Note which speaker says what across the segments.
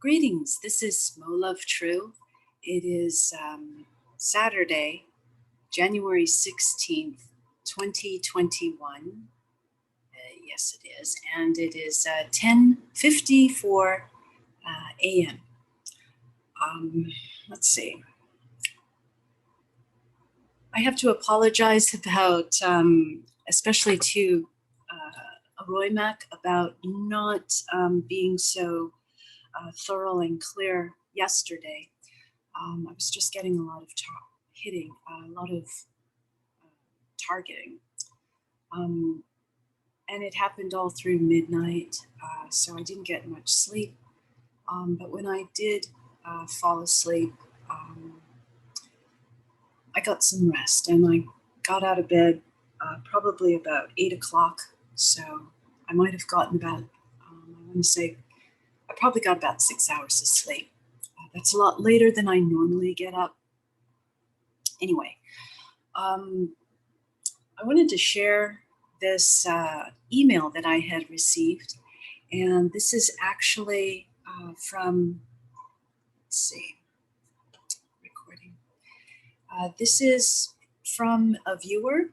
Speaker 1: Greetings, this is Mo Love True. It is Saturday, January 16th, 2021. Yes, it is. And it is 10:54 a.m. Let's see. I have to apologize about, especially to Roy Mac, about not being so thorough and clear yesterday. I was just getting a lot of hitting, a lot of targeting. And it happened all through midnight, so I didn't get much sleep. But when I did fall asleep, I got some rest and I got out of bed probably about 8 o'clock. So I might have gotten about, I want to say, I probably got about 6 hours of sleep. That's a lot later than I normally get up. Anyway, I wanted to share this email that I had received, and this is actually from, let's see, recording. This is from a viewer,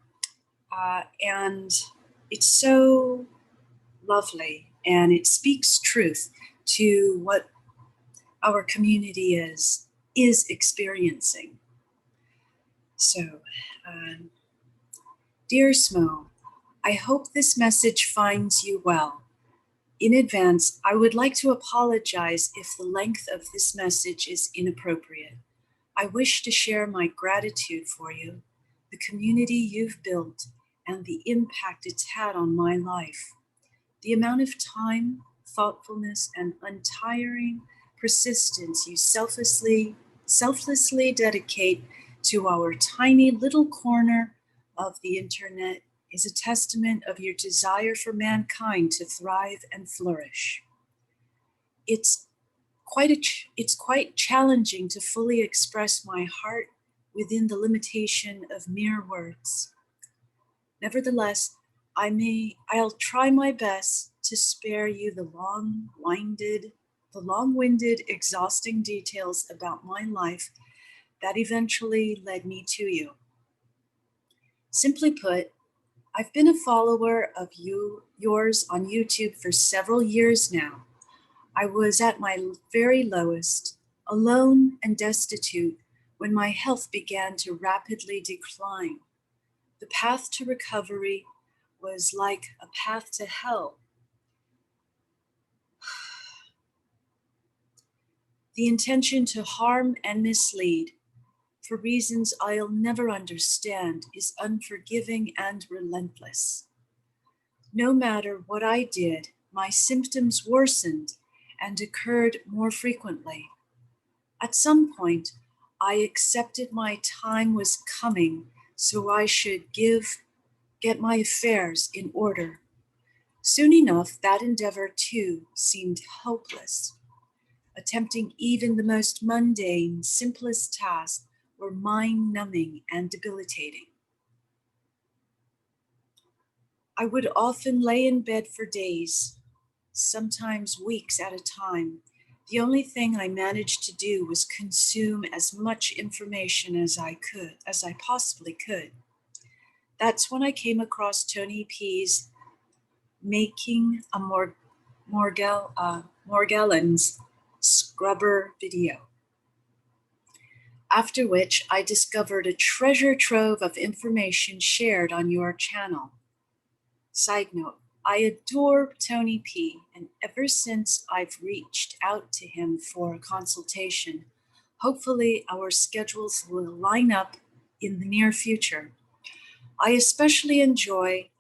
Speaker 1: and it's so lovely, and it speaks truth to what our community is experiencing. So, dear Smo, I hope this message finds you well. In advance, I would like to apologize if the length of this message is inappropriate. I wish to share my gratitude for you, the community you've built, and the impact it's had on my life. The amount of time, thoughtfulness, and untiring persistence you selflessly dedicate to our tiny little corner of the internet is a testament of your desire for mankind to thrive and flourish. It's quite challenging to fully express my heart within the limitation of mere words. Nevertheless, I'll try my best to spare you the long-winded, exhausting details about my life that eventually led me to you. Simply put, I've been a follower of yours on YouTube for several years now. I was at my very lowest, alone and destitute, when my health began to rapidly decline. The path to recovery was like a path to hell. The intention to harm and mislead, for reasons I'll never understand, is unforgiving and relentless. No matter what I did, my symptoms worsened and occurred more frequently. At some point, I accepted my time was coming, so I should get my affairs in order. Soon enough, that endeavor too seemed hopeless. Attempting even the most mundane, simplest tasks were mind-numbing and debilitating. I would often lay in bed for days, sometimes weeks at a time. The only thing I managed to do was consume as much information as I possibly could. That's when I came across Tony P's Making a Morgellons Scrubber video. After which I discovered a treasure trove of information shared on your channel. Side note, I adore Tony P, and ever since I've reached out to him for a consultation, hopefully our schedules will line up in the near future. I especially enjoy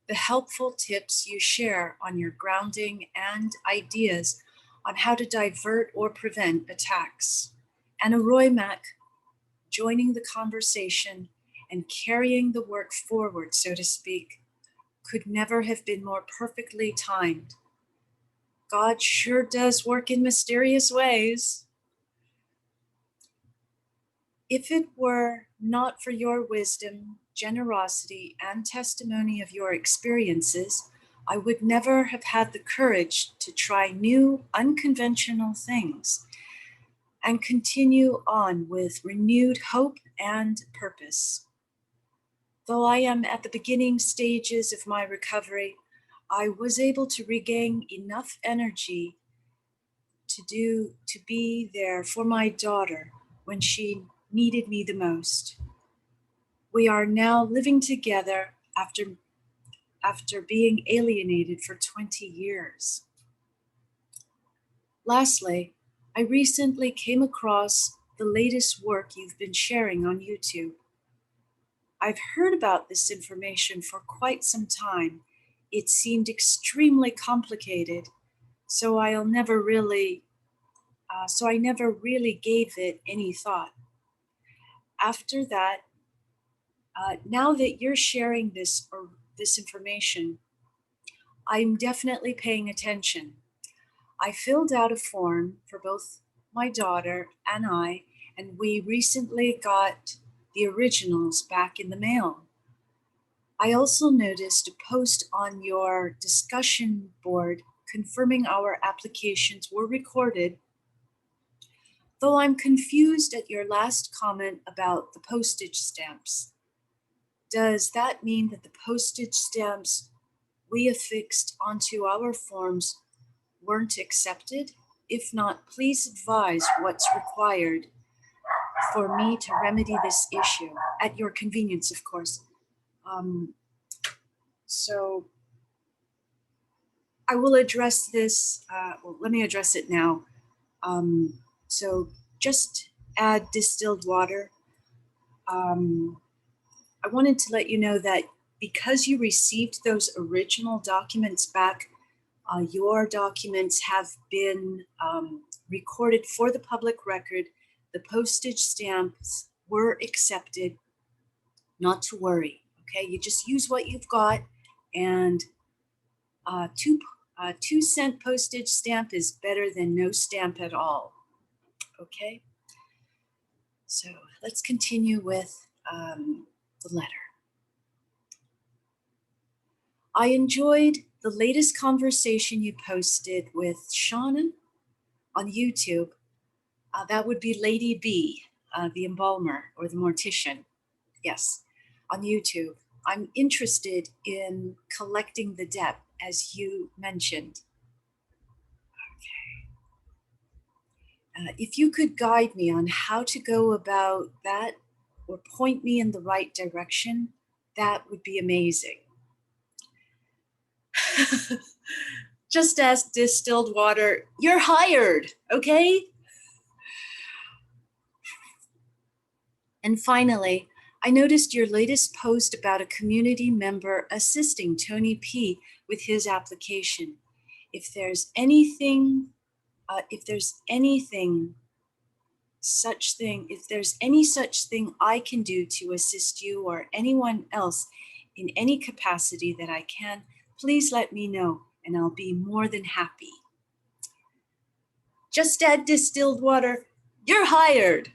Speaker 1: the helpful tips you share on your grounding and ideas on how to divert or prevent attacks. And a Roy Mac joining the conversation and carrying the work forward, so to speak, could never have been more perfectly timed. God sure does work in mysterious ways. If it were not for your wisdom, generosity, and testimony of your experiences, I would never have had the courage to try new, unconventional things and continue on with renewed hope and purpose. Though I am at the beginning stages of my recovery, I was able to regain enough energy to be there for my daughter when she needed me the most. We are now living together after being alienated for 20 years. Lastly, I recently came across the latest work you've been sharing on YouTube. I've heard about this information for quite some time. It seemed extremely complicated, so I never really gave it any thought. After that, now that you're sharing this information, I'm definitely paying attention. I filled out a form for both my daughter and I, and we recently got the originals back in the mail. I also noticed a post on your discussion board confirming our applications were recorded, though I'm confused at your last comment about the postage stamps. Does that mean that the postage stamps we affixed onto our forms weren't accepted? If not, please advise what's required for me to remedy this issue, at your convenience, of course. So I will address this, let me address it now. So just add distilled water. I wanted to let you know that because you received those original documents back, your documents have been recorded for the public record. The postage stamps were accepted. Not to worry, okay? You just use what you've got, and 2-cent postage stamp is better than no stamp at all, okay? So let's continue with the letter. I enjoyed the latest conversation you posted with Shauna on YouTube. That would be Lady B, the embalmer or the mortician. Yes, on YouTube. I'm interested in collecting the debt, as you mentioned. Okay. If you could guide me on how to go about that or point me in the right direction, that would be amazing. Just ask distilled water. You're hired, okay? And finally, I noticed your latest post about a community member assisting Tony P with his application. If there's any such thing I can do to assist you or anyone else in any capacity that I can, please let me know and I'll be more than happy. Just add distilled water. You're hired.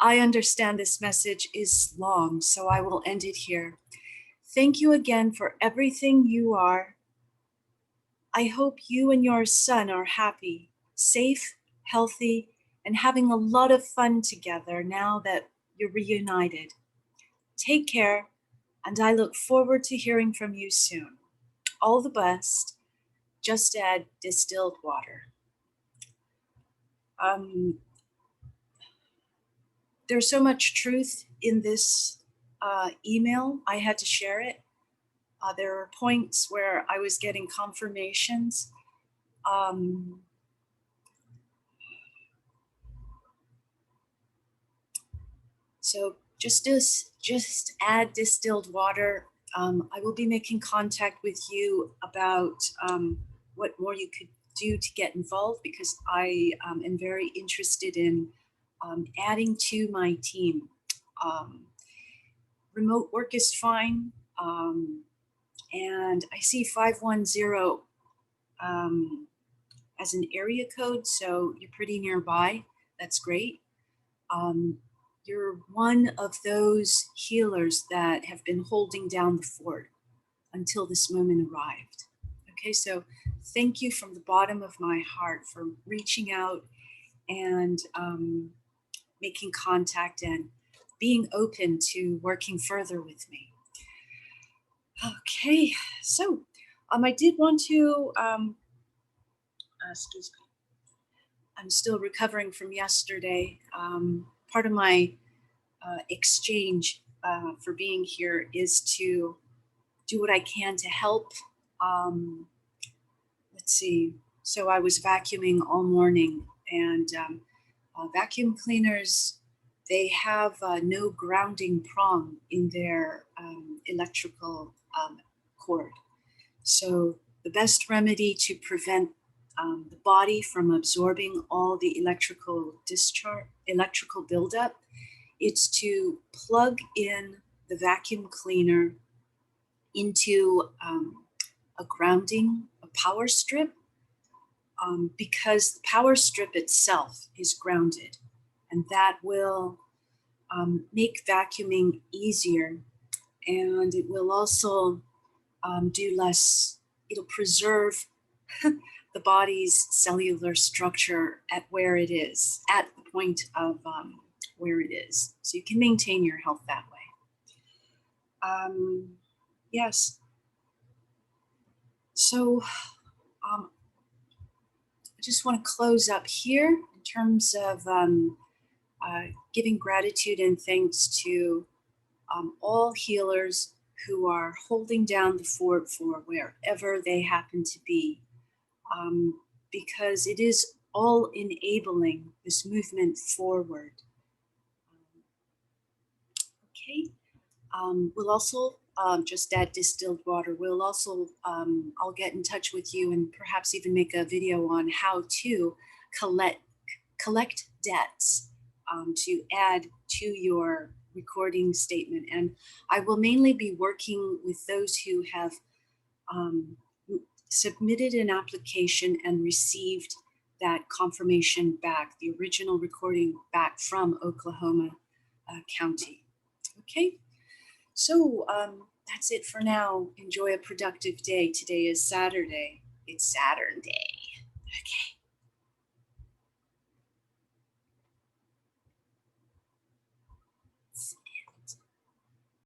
Speaker 1: I understand this message is long, so I will end it here. Thank you again for everything you are. I hope you and your son are happy, safe, healthy, and having a lot of fun together now that you're reunited. Take care, and I look forward to hearing from you soon. All the best. Just add distilled water. There's so much truth in this email, I had to share it. There are points where I was getting confirmations. So just add distilled water. I will be making contact with you about what more you could do to get involved, because I am very interested in adding to my team. Remote work is fine. And I see 510 as an area code, so you're pretty nearby. That's great. You're one of those healers that have been holding down the fort. until this moment arrived. Okay, so thank you from the bottom of my heart for reaching out and making contact and being open to working further with me. Okay, so I did want to, excuse me, I'm still recovering from yesterday. Part of my exchange for being here is to do what I can to help. Um, let's see. So I was vacuuming all morning, and vacuum cleaners, they have no grounding prong in their electrical cord. So the best remedy to prevent the body from absorbing all the electrical buildup, it's to plug in the vacuum cleaner into a power strip, because the power strip itself is grounded, and that will make vacuuming easier, and it will also it'll preserve the body's cellular structure at the point of where it is. So you can maintain your health that way. Yes. So I just want to close up here in terms of giving gratitude and thanks to all healers who are holding down the fort for wherever they happen to be, because it is all enabling this movement forward. Okay, we'll also just add distilled water. We'll also, I'll get in touch with you and perhaps even make a video on how to collect debts to add to your recording statement. And I will mainly be working with those who have submitted an application and received that confirmation back, the original recording back from Oklahoma County. Okay, so that's it for now. Enjoy a productive day. Today is Saturday. It's Saturn Day. Okay.